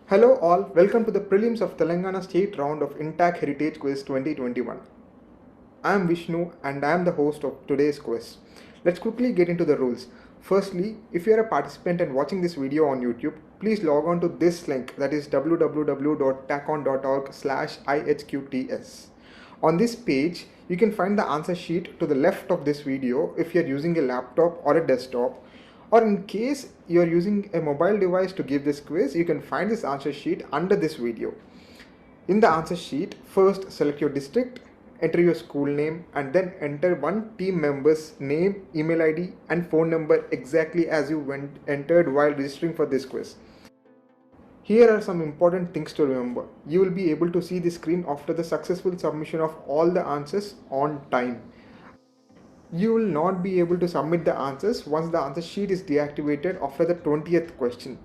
Hello all, welcome to the Prelims of Telangana State Round of INTACH Heritage Quiz 2021. I am Vishnu and I am the host of today's quiz. Let's quickly get into the rules. Firstly, if you are a participant and watching this video on YouTube, please log on to this link, that is www.tackon.org/ihqts. On this page, you can find the answer sheet to the left of this video if you are using a laptop or a desktop, or in case you are using a mobile device to give this quiz, you can find this answer sheet under this video. In the answer sheet, first select your district, enter your school name, and then enter one team member's name, email ID, and phone number exactly as you entered while registering for this quiz. Here are some important things to remember. You will be able to see the screen after the successful submission of all the answers on time. You will not be able to submit the answers once the answer sheet is deactivated after the 20th question.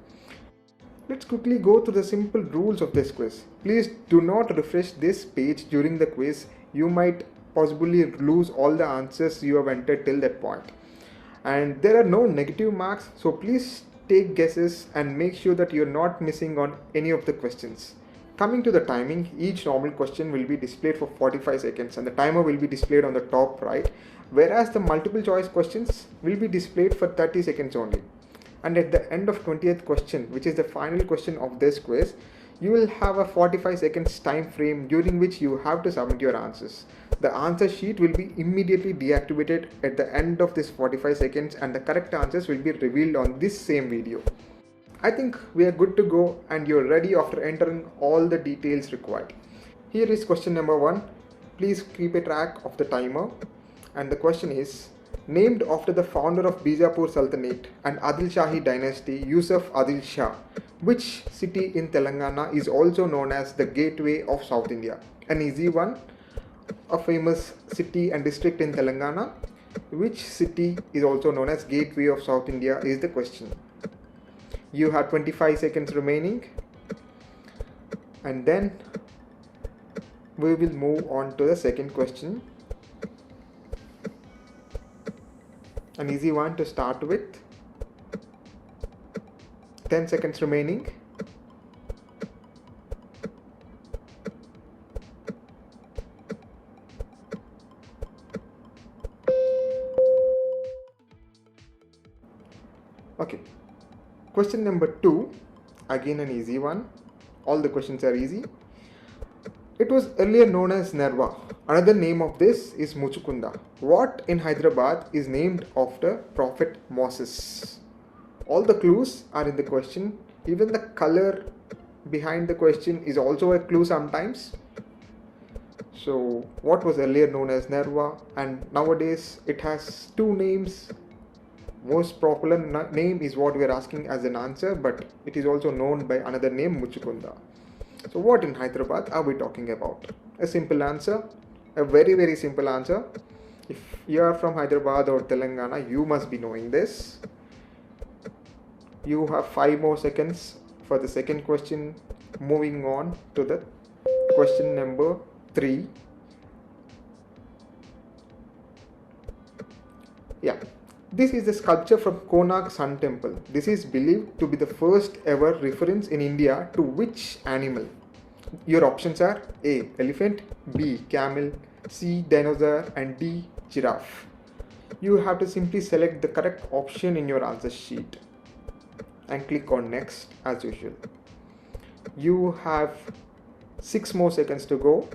Let's quickly go through the simple rules of this quiz. Please do not refresh this page during the quiz. You might possibly lose all the answers you have entered till that point. And there are no negative marks, so please take guesses and make sure that you are not missing on any of the questions. Coming to the timing, each normal question will be displayed for 45 seconds and the timer will be displayed on the top right, whereas the multiple choice questions will be displayed for 30 seconds only. And at the end of 20th question, which is the final question of this quiz, you will have a 45 seconds time frame during which you have to submit your answers. The answer sheet will be immediately deactivated at the end of this 45 seconds and the correct answers will be revealed on this same video. I think we are good to go and you're ready after entering all the details required. Here is question number 1. Please keep a track of the timer. And the question is, named after the founder of Bijapur Sultanate and Adil Shahi dynasty, Yusuf Adil Shah, which city in Telangana is also known as the Gateway of South India? An easy one. A famous city and district in Telangana. Which city is also known as Gateway of South India is the question. You have 25 seconds remaining. And then we will move on to the second question. An easy one to start with. 10 seconds remaining. Okay. Question number 2. Again an easy one. All the questions are easy. It was earlier known as Nerva. Another name of this is Muchukunda. What in Hyderabad is named after Prophet Moses? All the clues are in the question. Even the color behind the question is also a clue sometimes. So what was earlier known as Nerva, and nowadays it has two names. Most popular name is what we are asking as an answer, but it is also known by another name, Muchukunda. So what in Hyderabad are we talking about? A simple answer, a very simple answer. If you are from Hyderabad or Telangana, you must be knowing this. You have 5 more seconds for the second question. Moving on to the question number 3. Yeah. This is the sculpture from Konark Sun Temple. This is believed to be the first ever reference in India to which animal? Your options are A. Elephant, B. Camel, C. Dinosaur, and D. Giraffe. You have to simply select the correct option in your answer sheet and click on next as usual. You have 6 more seconds to go.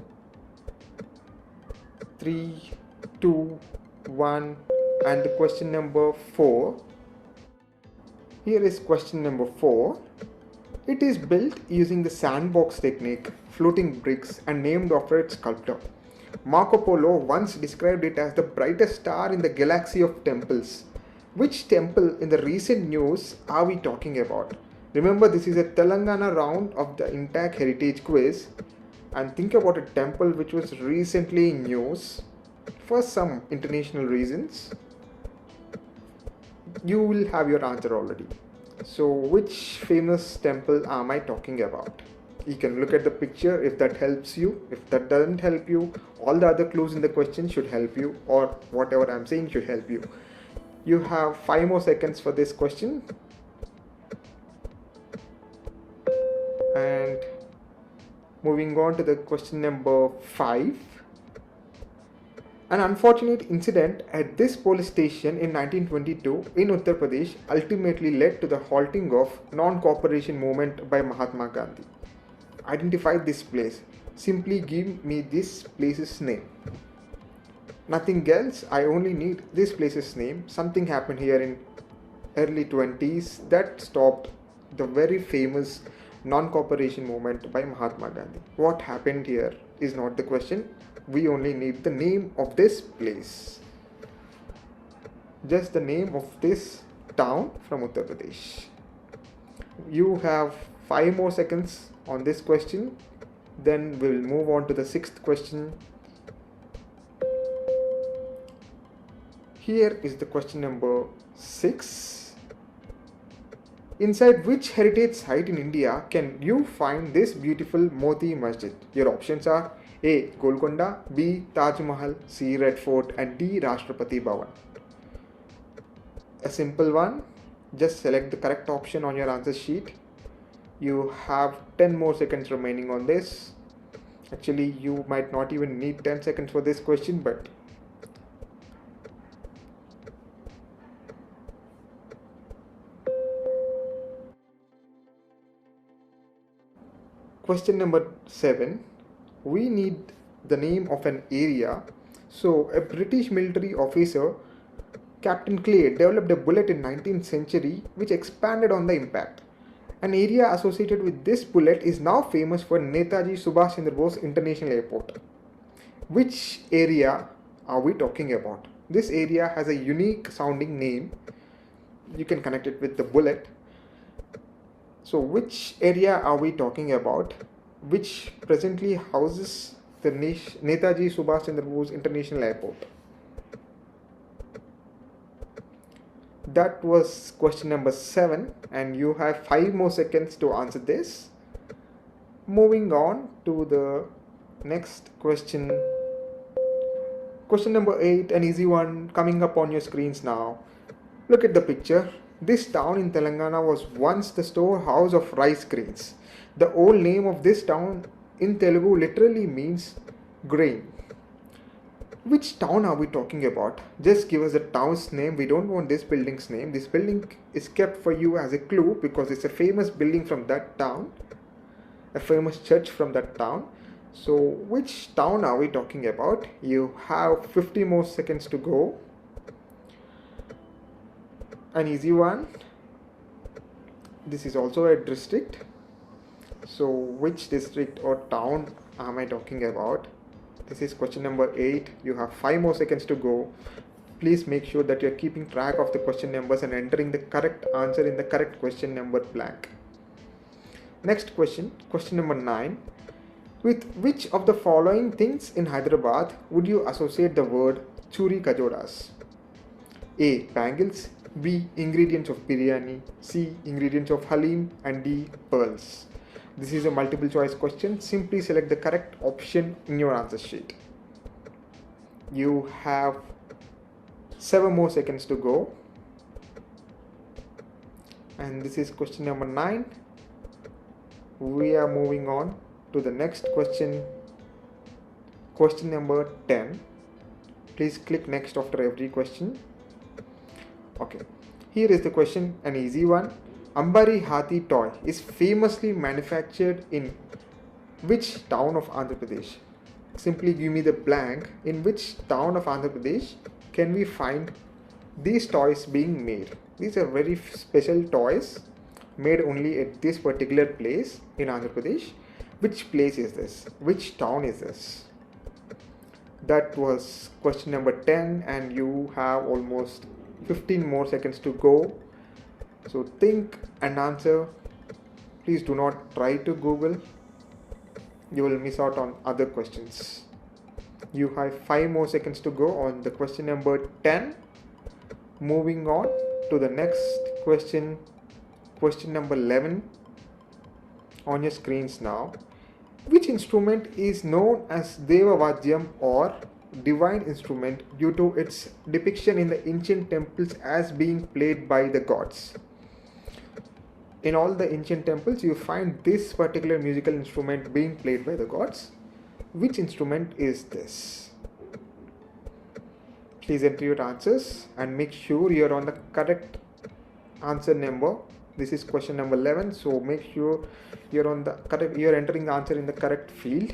3, 2, 1. And the question number 4. Here is question number 4. It is built using the sandbox technique, floating bricks, and named after its sculptor. Marco Polo once described it as the brightest star in the galaxy of temples. Which temple in the recent news are we talking about? Remember, this is a Telangana round of the INTACH Heritage Quiz, and think about a temple which was recently in news for some international reasons. You will have your answer already. So which famous temple am I talking about? You can look at the picture if that helps you. If that doesn't help you, all the other clues in the question should help you, or whatever I'm saying should help you. You have 5 more seconds for this question. And moving on to the question number 5. An unfortunate incident at this police station in 1922 in Uttar Pradesh ultimately led to the halting of non-cooperation movement by Mahatma Gandhi. Identify this place. Simply give me this place's name. Nothing else, I only need this place's name. Something happened here in early 20s that stopped the very famous non-cooperation movement by Mahatma Gandhi. What happened here is not the question. We only need the name of this place. Just the name of this town from Uttar Pradesh. You have 5 more seconds on this question. Then we'll move on to the 6th question. Here is the question number 6. Inside which heritage site in India can you find this beautiful Moti Masjid? Your options are A. Golconda, B. Taj Mahal, C. Red Fort, and D. Rashtrapati Bhavan. A simple one. Just select the correct option on your answer sheet. You have 10 more seconds remaining on this. Actually, you might not even need 10 seconds for this question, but question number 7. We need the name of an area. So a British military officer, Captain Clay, developed a bullet in 19th century which expanded on the impact. An area associated with this bullet is now famous for Netaji Subhash Chandra Bose International Airport. Which area are we talking about? This area has a unique sounding name. You can connect it with the bullet. So which area are we talking about, which presently houses the Netaji Subhash Chandra Bose International Airport? That was question number 7, and you have 5 more seconds to answer this. Moving on to the next question. Question number 8, an easy one coming up on your screens now. Look at the picture. This town in Telangana was once the storehouse of rice grains. The old name of this town in Telugu literally means grain. Which town are we talking about? Just give us the town's name. We don't want this building's name. This building is kept for you as a clue because it's a famous building from that town, a famous church from that town. So which town are we talking about? You have 50 more seconds to go. An easy one. This is also a district. So which district or town am I talking about? This is question number 8. You have 5 more seconds to go. Please make sure that you are keeping track of the question numbers and entering the correct answer in the correct question number blank. Next question, question number 9. With which of the following things in Hyderabad would you associate the word churi kajoras? A. Bangles, B. Ingredients of biryani, C. Ingredients of halim, and D. Pearls. This is a multiple choice question. Simply select the correct option in your answer sheet. You have 7 more seconds to go. And this is question number 9. We are moving on to the next question. Question number 10. Please click next after every question. Okay, here is the question, an easy one. Ambari Hathi toy is famously manufactured in which town of Andhra Pradesh? Simply give me the blank. In which town of Andhra Pradesh can we find these toys being made? These are very special toys made only at this particular place in Andhra Pradesh. Which place is this? Which town is this? That was question number 10, and you have almost 15 more seconds to go. So think and answer. Please do not try to Google. You will miss out on other questions. You have 5 more seconds to go on the question number 10. Moving on to the next question, question number 11 on your screens now. Which instrument is known as Deva Vadyam or divine instrument due to its depiction in the ancient temples as being played by the gods? in all the ancient temples you find this particular musical instrument being played by the gods. Which instrument is this? Please enter your answers and make sure you're on the correct answer number. This is question number 11, so make sure you're entering the answer in the correct field.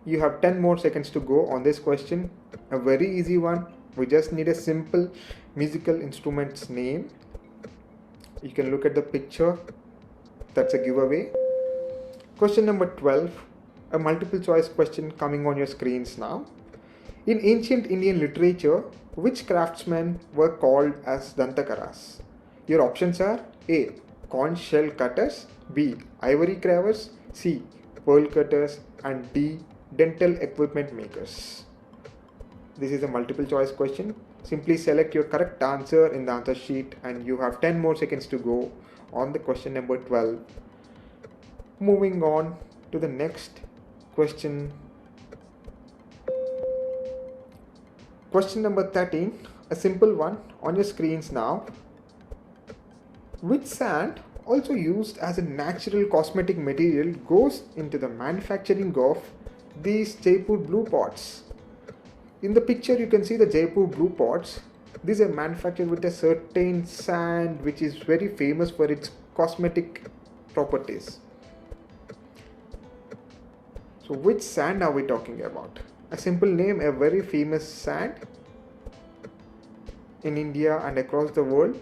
You have 10 more seconds to go on this question. A very easy one. We just need a simple musical instrument's name. You can look at the picture. That's a giveaway. Question number 12, a multiple choice question coming on your screens now. In ancient Indian literature, which craftsmen were called as Dantakaras? Your options are A. Conch shell cutters, B. Ivory carvers, C. Pearl cutters, and D. Dental equipment makers. This is a multiple choice question. Simply select your correct answer in the answer sheet and you have 10 more seconds to go on the question number 12. Moving on to the next question. Question number 13, a simple one on your screens now. Which sand, also used as a natural cosmetic material, goes into the manufacturing of these Jaipur blue pots? In the picture you can see the Jaipur blue pots. These are manufactured with a certain sand which is very famous for its cosmetic properties. So which sand are we talking about? A simple name, a very famous sand in India and across the world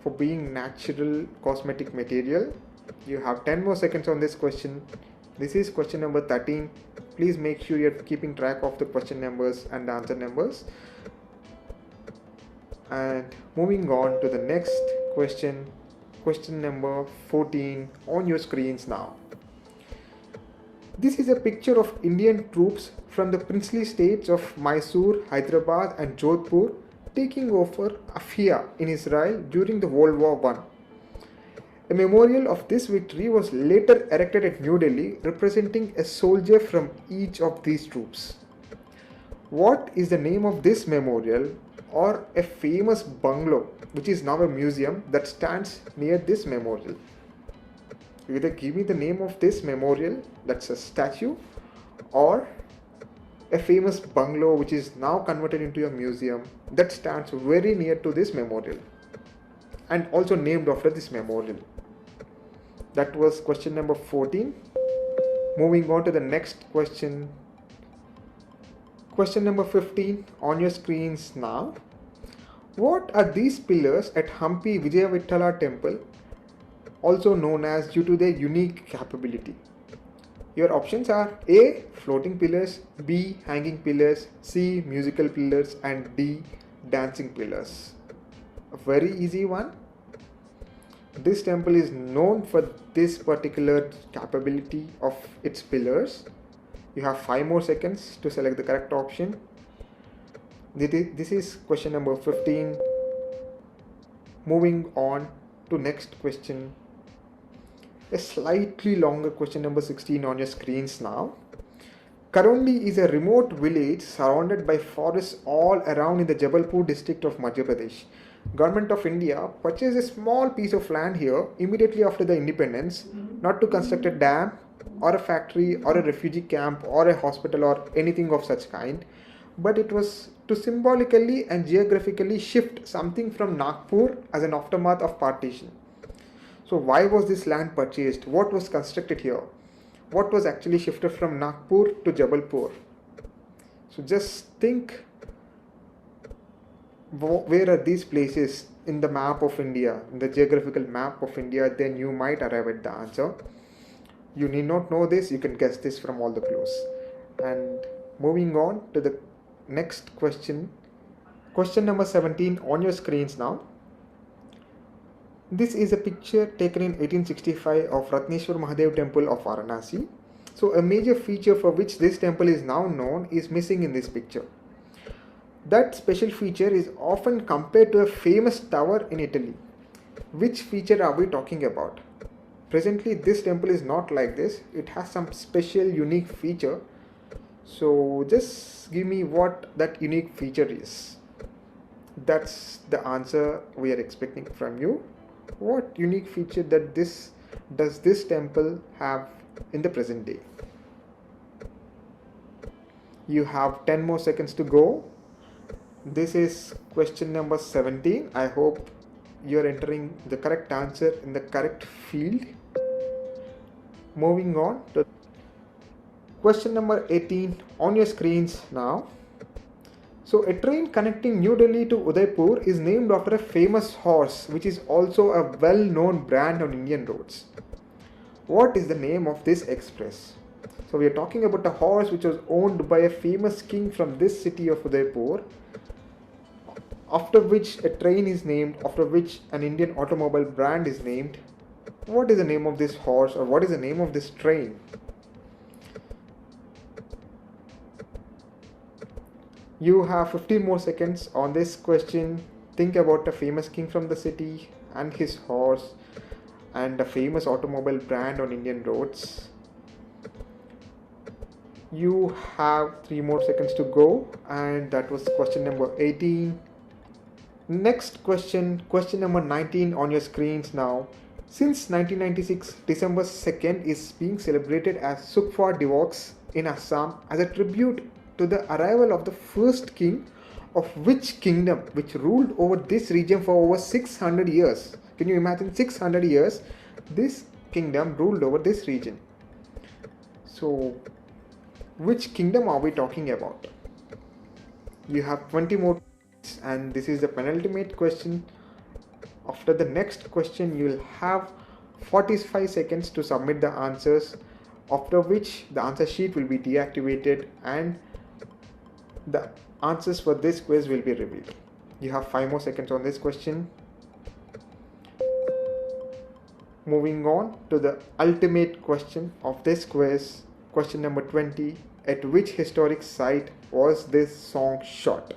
for being natural cosmetic material. You have 10 more seconds on this question. This is question number 13. Please make sure you're keeping track of the question numbers and the answer numbers. And moving on to the next question, question number 14 on your screens now. This is a picture of Indian troops from the princely states of Mysore, Hyderabad and Jodhpur taking over Afia in Israel during the World War I. A memorial of this victory was later erected at New Delhi, representing a soldier from each of these troops. What is the name of this memorial or a famous bungalow which is now a museum that stands near this memorial? Either give me the name of this memorial, that's a statue, or a famous bungalow which is now converted into a museum that stands very near to this memorial and also named after this memorial. That was question number 14. Moving on to the next question. Question number 15 on your screens now. What are these pillars at Hampi Vijayavithala temple also known as due to their unique capability? Your options are A. Floating pillars, B. Hanging pillars, C. Musical pillars, and D. Dancing pillars. A very easy one. This temple is known for this particular capability of its pillars. You have 5 more seconds to select the correct option. This is question number 15. Moving on to next question. A slightly longer question number 16 on your screens now. Karaundi is a remote village surrounded by forests all around in the Jabalpur district of Madhya Pradesh. Government of India purchased a small piece of land here immediately after the independence, not to construct a dam or a factory or a refugee camp or a hospital or anything of such kind, but it was to symbolically and geographically shift something from Nagpur as an aftermath of partition. So why was this land purchased? What was constructed here? What was actually shifted from Nagpur to Jabalpur? So just think, where are these places in the map of India, in the geographical map of India? Then you might arrive at the answer. You need not know this, you can guess this from all the clues. And moving on to the next question, question number 17 on your screens now. This is a picture taken in 1865 of Ratneshwar Mahadev temple of Varanasi. So a major feature for which this temple is now known is missing in this picture. That special feature is often compared to a famous tower in Italy. Which feature are we talking about? Presently this temple is not like this. It has some special unique feature. So just give me what that unique feature is. That's the answer we are expecting from you. What unique feature does this temple have in the present day? You have 10 more seconds to go. This is question number 17. I hope you are entering the correct answer in the correct field. Moving on to question number 18 on your screens now. So a train connecting New Delhi to Udaipur is named after a famous horse which is also a well-known brand on Indian roads. What is the name of this express? So we are talking about a horse which was owned by a famous king from this city of Udaipur, after which a train is named, after which an Indian automobile brand is named. What is the name of this horse, or what is the name of this train? You have 15 more seconds on this question. Think about a famous king from the city and his horse and a famous automobile brand on Indian roads. You have 3 more seconds to go, and that was question number 18. Next question, question number 19 on your screens now. Since 1996, December 2nd is being celebrated as Sukfa Divox in Assam as a tribute to the arrival of the first king of which kingdom which ruled over this region for over 600 years. Can you imagine 600 years this kingdom ruled over this region? So which kingdom are we talking about? You have 20 more, and this is the penultimate question. After the next question, you will have 45 seconds to submit the answers, after which the answer sheet will be deactivated and the answers for this quiz will be revealed. You have 5 more seconds on this question. Moving on to the ultimate question of this quiz, question number 20. At which historic site was this song shot?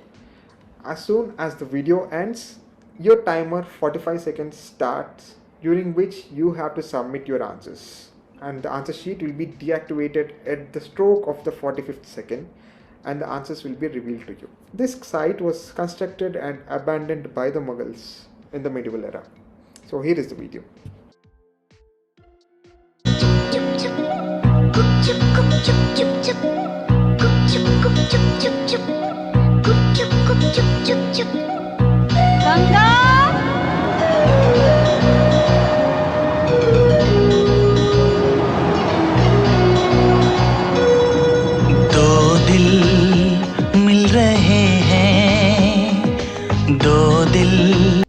As soon as the video ends, your timer 45 seconds starts, during which you have to submit your answers, and the answer sheet will be deactivated at the stroke of the 45th second, and the answers will be revealed to you. This site was constructed and abandoned by the Mughals in the medieval era. So here is the video. दो दिल मिल रहे हैं, दो दिल.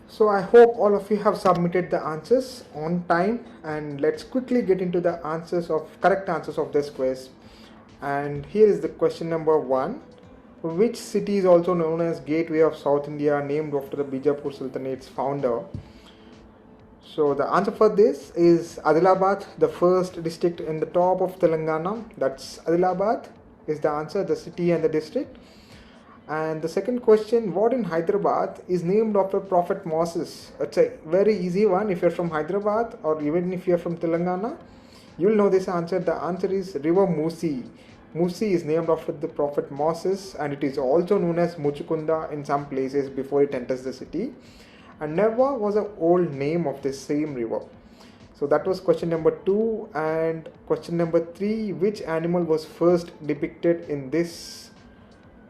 So I hope all of you have submitted the answers on time, and let's quickly get into the correct answers of this quiz. And here is the question number 1. Which city is also known as Gateway of South India, named after the Bijapur Sultanate's founder? So the answer for this is Adilabad, the first district in the top of Telangana. That's Adilabad is the answer, the city and the district. And the second question, what in Hyderabad is named after Prophet Moses? It's a very easy one. If you're from Hyderabad or even if you're from Telangana, you'll know this answer. The answer is River Musi. Musi is named after the Prophet Moses, and it is also known as Muchukunda in some places before it enters the city. And Neva was an old name of the same river. So that was question number 2. And question number 3, which animal was first depicted in this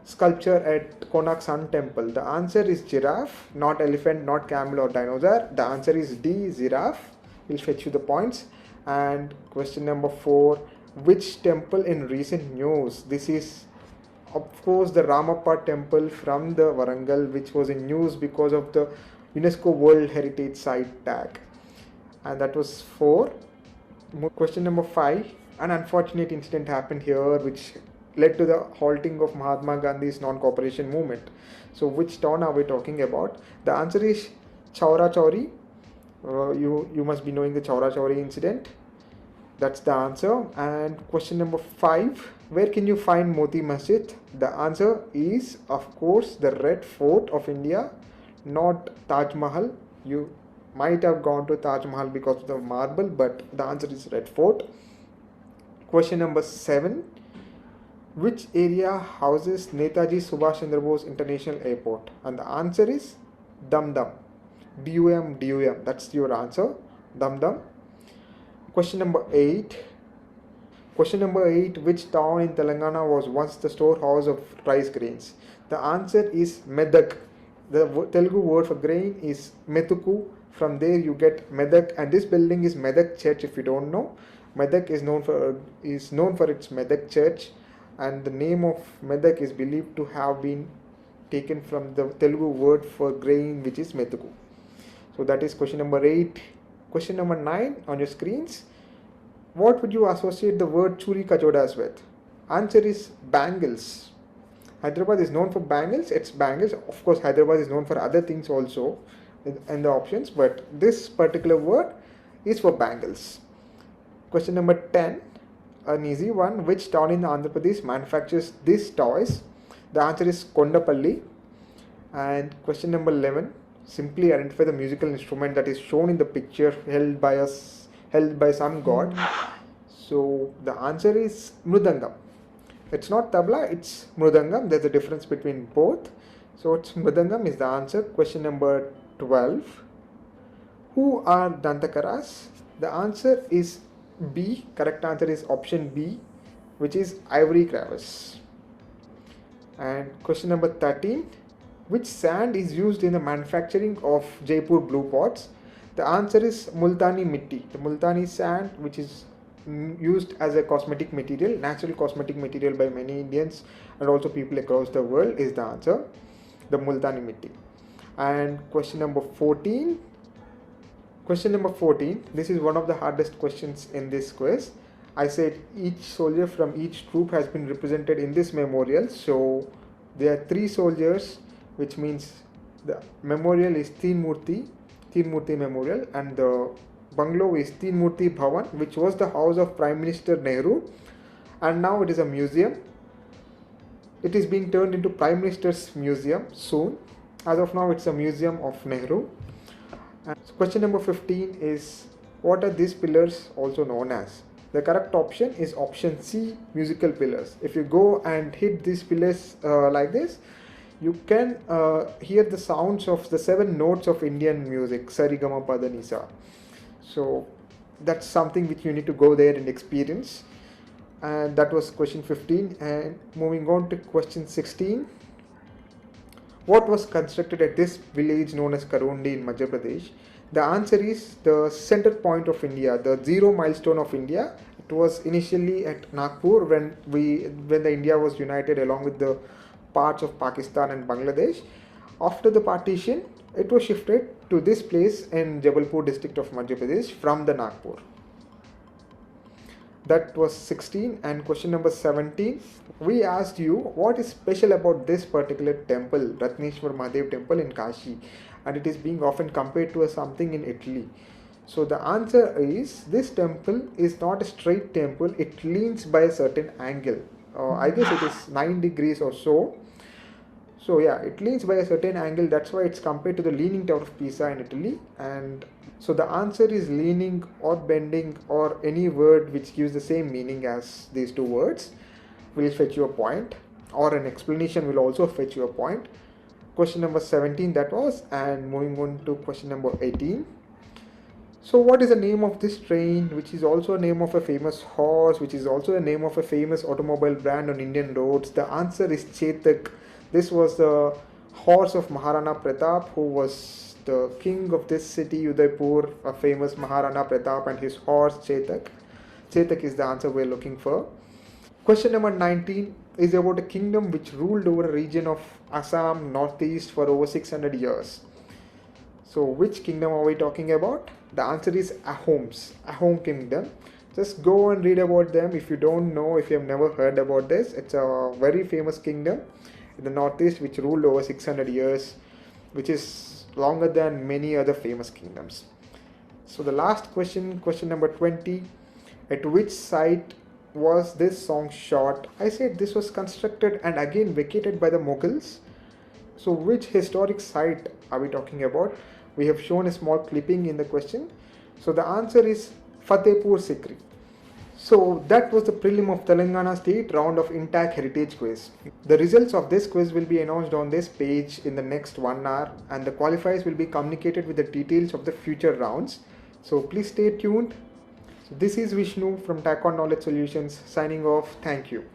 sculpture at Konark Sun Temple? The answer is giraffe, not elephant, not camel or dinosaur. The answer is D, giraffe. We'll fetch you the points. And question number 4, which temple in recent news? This is of course the Ramappa temple from the Warangal, which was in news because of the UNESCO World Heritage Site tag. And that was 4. Question number 5, an unfortunate incident happened here which led to the halting of Mahatma Gandhi's non-cooperation movement. So which town are we talking about? The answer is Chaura Chauri. You must be knowing the Chaura Chauri incident. That's the answer. And question number 5, where can you find Moti Masjid? The answer is of course the Red Fort of India, not Taj Mahal. You might have gone to Taj Mahal because of the marble, but the answer is Red Fort. Question number 7, which area houses Netaji Subhash Chandra Bose International Airport? And the answer is Dum Dum. DUM, DUM. That's your answer. Dum Dum. Question number 8. Which town in Telangana was once the storehouse of rice grains? The answer is Medak. The Telugu word for grain is Metuku. From there you get Medak, and this building is Medak Church. If you don't know, Medak is known for its Medak Church, and the name of Medak is believed to have been taken from the Telugu word for grain, which is Metuku. So that is question number 8. Question number 9 on your screens. What would you associate the word Churi Kachodas with? Answer is bangles. Hyderabad is known for bangles. It's bangles. Of course, Hyderabad is known for other things also in the options, but this particular word is for bangles. Question number 10, an easy one. Which town in Andhra Pradesh manufactures these toys? The answer is Kondapalli. And question number 11, simply identify the musical instrument that is shown in the picture held by some god. So the answer is Mridangam. It's not tabla, it's Mridangam. There's a difference between both. So it's Mridangam is the answer. Question number 12. Who are Dantakaras? The answer is B. Correct answer is option B, which is ivory crevice. And question number 13. Which sand is used in the manufacturing of Jaipur blue pots? The answer is Multani Mitti. The Multani sand, which is used as a cosmetic material, natural cosmetic material by many Indians and also people across the world, is the answer. The Multani Mitti. And question number 14. This is one of the hardest questions in this quiz. I said each soldier from each troop has been represented in this memorial. So there are 3 soldiers, which means the memorial is Teen Murti Memorial, and the bungalow is Teen Murti Bhavan, which was the house of Prime Minister Nehru, and now it is a museum. It is being turned into Prime Minister's Museum soon. As of now, it's a museum of Nehru. And question number 15 is, what are these pillars also known as? The correct option is option C, musical pillars. If you go and hit these pillars like this, you can hear the sounds of the 7 notes of Indian music, Sarigama Pada Nisa. So that's something which you need to go there and experience. And that was question 15. And moving on to question 16. What was constructed at this village known as Karundi in Madhya Pradesh? The answer is the center point of India, the 0 milestone of India. It was initially at Nagpur when the India was united along with the parts of Pakistan and Bangladesh. After the partition, it was shifted to this place in Jabalpur district of Madhya Pradesh from the Nagpur. That was 16. And question number 17, we asked you what is special about this particular temple, Ratneshwar Mahadev temple in Kashi, and it is being often compared to something in Italy. So the answer is, this temple is not a straight temple, it leans by a certain angle. I guess it is 9 degrees or so. So yeah, it leans by a certain angle, that's why it's compared to the Leaning Tower of Pisa in Italy. And so the answer is leaning or bending, or any word which gives the same meaning as these 2 words will fetch you a point, or an explanation will also fetch you a point. Question number 17 that was. And moving on to question number 18. So what is the name of this train, which is also a name of a famous horse, which is also a name of a famous automobile brand on Indian roads? The answer is Chetak. This was the horse of Maharana Pratap, who was the king of this city, Udaipur, a famous Maharana Pratap, and his horse Chetak. Chetak is the answer we're looking for. Question number 19 is about a kingdom which ruled over a region of Assam northeast for over 600 years. So which kingdom are we talking about? The answer is Ahoms, Ahom kingdom. Just go and read about them if you don't know, if you have never heard about this. It's a very famous kingdom in the northeast which ruled over 600 years, which is longer than many other famous kingdoms. So the last question, question number 20, at which site was this song shot? I said this was constructed and again vacated by the Mughals. So which historic site are we talking about? We have shown a small clipping in the question. So the answer is Fatehpur Sikri. So that was the prelim of Telangana State round of INTACH Heritage Quiz. The results of this quiz will be announced on this page in the next 1 hour, and the qualifiers will be communicated with the details of the future rounds. So please stay tuned. So this is Vishnu from TackOn Knowledge Solutions signing off. Thank you.